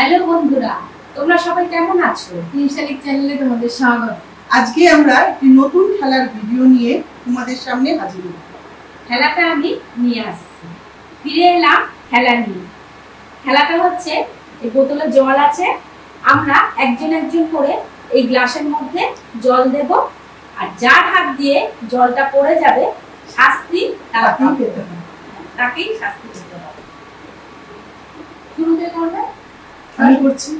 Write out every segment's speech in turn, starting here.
Hello বন্ধুরা, তোমরা সবাই কেমন আছো? শালিক চ্যানেলে তোমাদের স্বাগত। আজকে আমরা একটি নতুন খেলার ভিডিও নিয়ে তোমাদের সামনে হাজির হলাম। খেলাটা আমি নিয়ে আসছি, ফিরে এলাম খেলা নিয়ে। খেলাটা হচ্ছে, এই বোতলে জল আছে, আমরা একজন একজন করে এই গ্লাসের মধ্যে জল দেব, আর যার হাত দিয়ে জলটা পড়ে যাবে শাস্তি তাকেই পেতে হবে, তাকেই শাস্তি পেতে হবে। শুরুতে করবে? আমি করছি।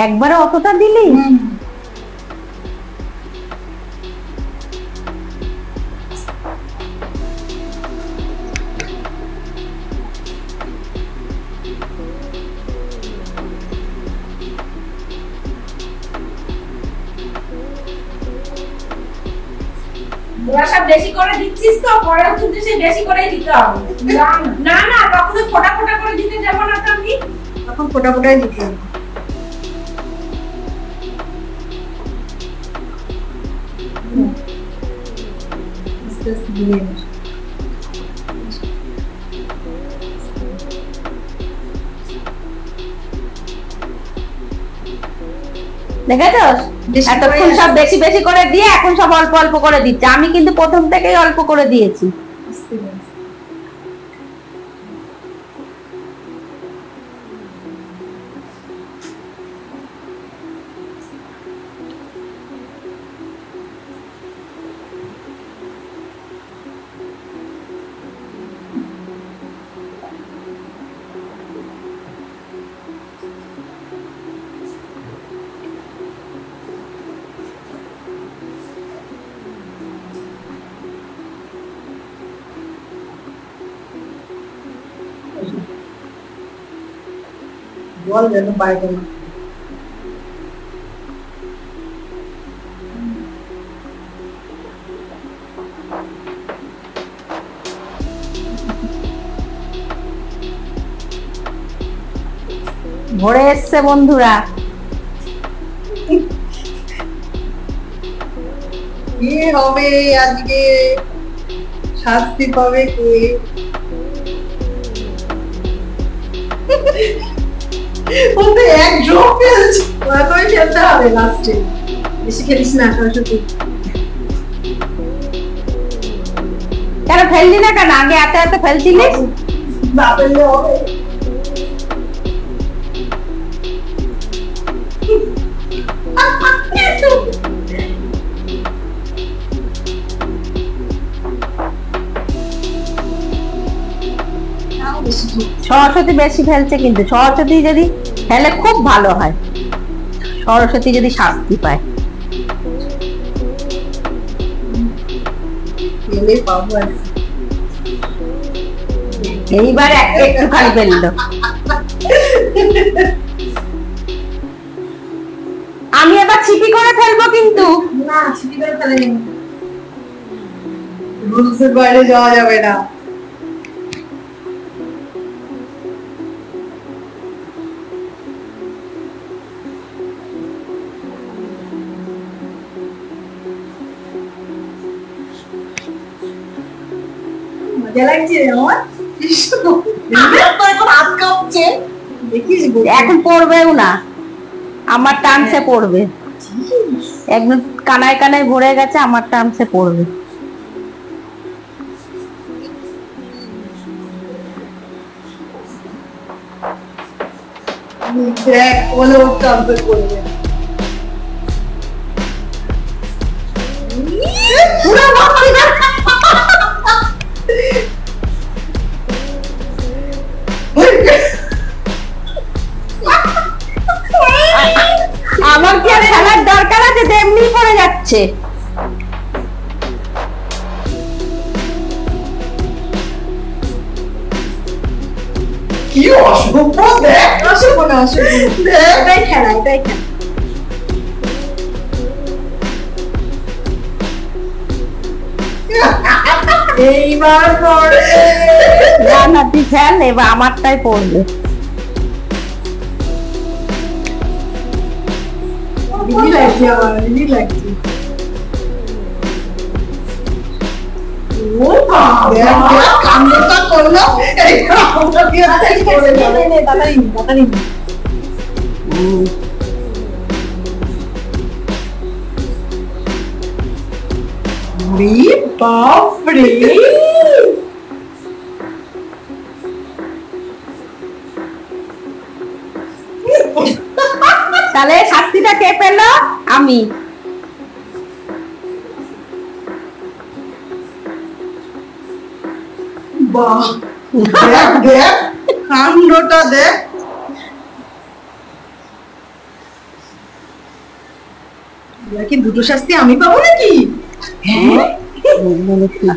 একবারে অতটা দিলি? তোরা সব বেশি করে দিচ্ছিস তো, পরেও কিন্তু সে বেশি করে দিতে হবে। না না, তখন ফোটা ফোটা করে দিতে যাবো না তো আমি, তখন ফোটা ফোটাই দিতে হবে। দেখেছো, এতক্ষণ সব বেশি বেশি করে দিয়ে এখন সব অল্প অল্প করে দিচ্ছে। আমি কিন্তু প্রথম থেকেই অল্প করে দিয়েছি। জল যেন বাইরে না। ভরে এসছে বন্ধুরা। কি হবে আজকে? শাস্তি পাবে কে? বলতে এক ড্রপ ফেলছে, ওরা করে খেলতে হবে লাস্টে। বেশি খেলিস না সরস্বতী। কেন ফেললি না কেন? আগে এত এত ফেলছিলিস। না ফেললে হবে। সরস্বতী বেশি ফেলছে, কিন্তু সরস্বতী যদি ফেলে খুব ভালো হয়, সরস্বতী যদি শাস্তি পায়। ফেলে পাবো আর এইবার একটুখানি ফেললো। আমি এবার ছিপি করে ফেলবো কিন্তু। না, ছিটি করে ফেলে রুলসের বাইরে যাওয়া যাবে না। মজা লাগছে আমার। এখন হাত কাঁপছে, দেখিস এখন পড়বেও না, আমার টানসে পড়বে। একদম কানায় কানায় ভরে গেছে, আমার টানসে পড়বে। দেখ বলে ওর টানতে পড়বে। আমার কি আর খেলার দরকার আছে? এমনি পড়ে যাচ্ছে। কি অসভ্য! দেখ, অসভ্য না, অসভ্য। এটাই খেলা, এটাই খেলা। এইবার পড়বে। না না, তুই ফেল, এবার আমারটাই পড়বে। ইজি লাগছে আমার, ইজি লাগছে। ও বাবা, কামড়টা করলো, এই কামড়টা দিয়ে করে যাবে। তাড়াতাড়ি তাড়াতাড়ি। বাপরে, তাহলে শাস্তিটা কে পেল? আমি। বাহ, দেখ দেখ কাণ্ডটা দেখ। কি দুটো শাস্তি আমি পাবো নাকি? হ্যাঁ, বলিস না।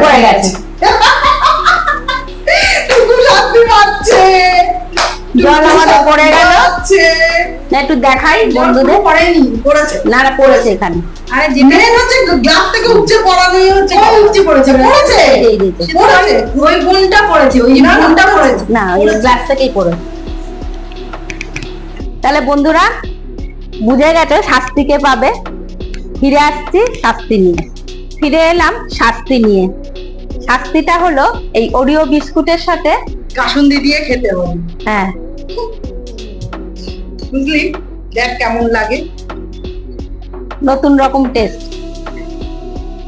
পড়ে গেছে। দুটো শাস্তি পাচ্ছে। জল আমাদের পড়ে গেল। পাচ্ছে। না একটু দেখাই বন্ধুদের। পড়েনি, পড়েছে। না না পড়েছে এখানে। আরে যেখানে হচ্ছে গ্লাস থেকে উপচে পড়ানোই হচ্ছে। ওই উপচে পড়েছে, পড়েছে। এই যে, পড়েছে, ওই গুণটা পড়েছে, ওই গুণটা পড়েছে। না ওই গ্লাস থেকেই পড়েছে। তাহলে বন্ধুরা বুঝে গেছে শাস্তি কে পাবে। ফিরে আসছি শাস্তি নিয়ে। ফিরে এলাম শাস্তি নিয়ে। শাস্তিটা হলো এই ওরিও বিস্কুটের সাথে কাসুন্দি দিয়ে খেতে হবে, হ্যাঁ বুঝলি? দেখ কেমন লাগে। নতুন রকম টেস্ট।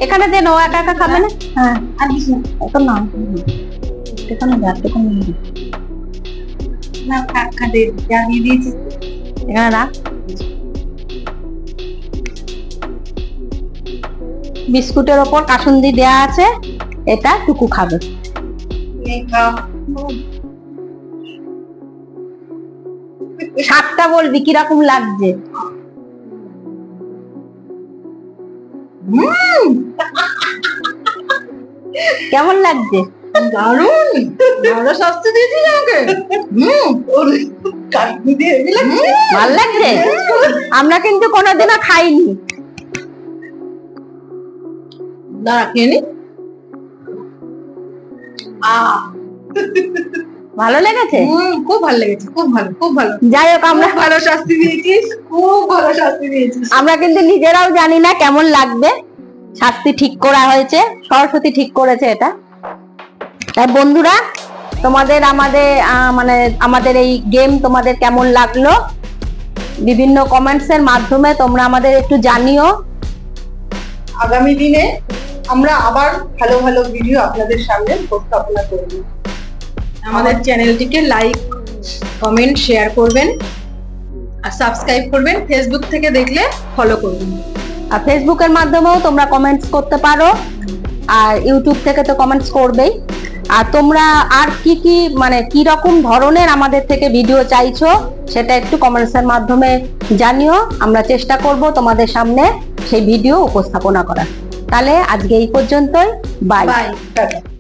এখানে দেন, ও একা একা খাবে না। হ্যাঁ আর কিছু না। এত না এখানে রাখতে কোন না, থাক খাদে যা দিয়ে দিয়েছি। এখানে রাখ। বিস্কুটের ওপর কাসুন্দি দেয়া আছে, এটা টুকু খাবে। এই খাও। স্বাদটা বলবি কিরকম লাগছে। কেমন লাগছে? দারুণ, ভালো শাস্তি দিয়েছিস আমাকে। ওর কাসুন্দি দিয়ে হেভি লাগছে। ভাল লাগছে? আমরা কিন্তু কোনোদিনও খাইনি। দাঁড়া খেয়ে নি। ভালো লেগেছে? খুব ভালো লেগেছে, খুব ভালো, খুব ভালো। যাই হোক আমরা ভালো শাস্তি দিয়েছিস, খুব ভালো শাস্তি দিয়েছিস। আমরা কিন্তু নিজেরাও জানি না কেমন লাগবে। শাস্তি ঠিক করা হয়েছে, সরস্বতী ঠিক করেছে এটা। তাই বন্ধুরা তোমাদের আমাদের এই গেম তোমাদের কেমন লাগলো বিভিন্ন কমেন্টস এর মাধ্যমে তোমরা আমাদের একটু জানিও। আগামী দিনে আমরা আবার ভালো ভালো ভিডিও আপনাদের সামনে উপস্থাপনা করব। আমাদের চ্যানেলটিকে লাইক, কমেন্ট, শেয়ার করবেন আর সাবস্ক্রাইব করবেন। ফেসবুক থেকে দেখলে ফলো করবেন। আর ফেসবুকের মাধ্যমেও তোমরা কমেন্টস করতে পারো, আর ইউটিউব থেকে তো কমেন্টস করবেই। আর তোমরা আর কি রকম ধরনের আমাদের থেকে ভিডিও চাইছো সেটা একটু কমেন্টস এর মাধ্যমে জানিও। আমরা চেষ্টা করব তোমাদের সামনে সেই ভিডিও উপস্থাপনা করার। তাহলে আজকে এই পর্যন্তই। বাই। Bye, tata.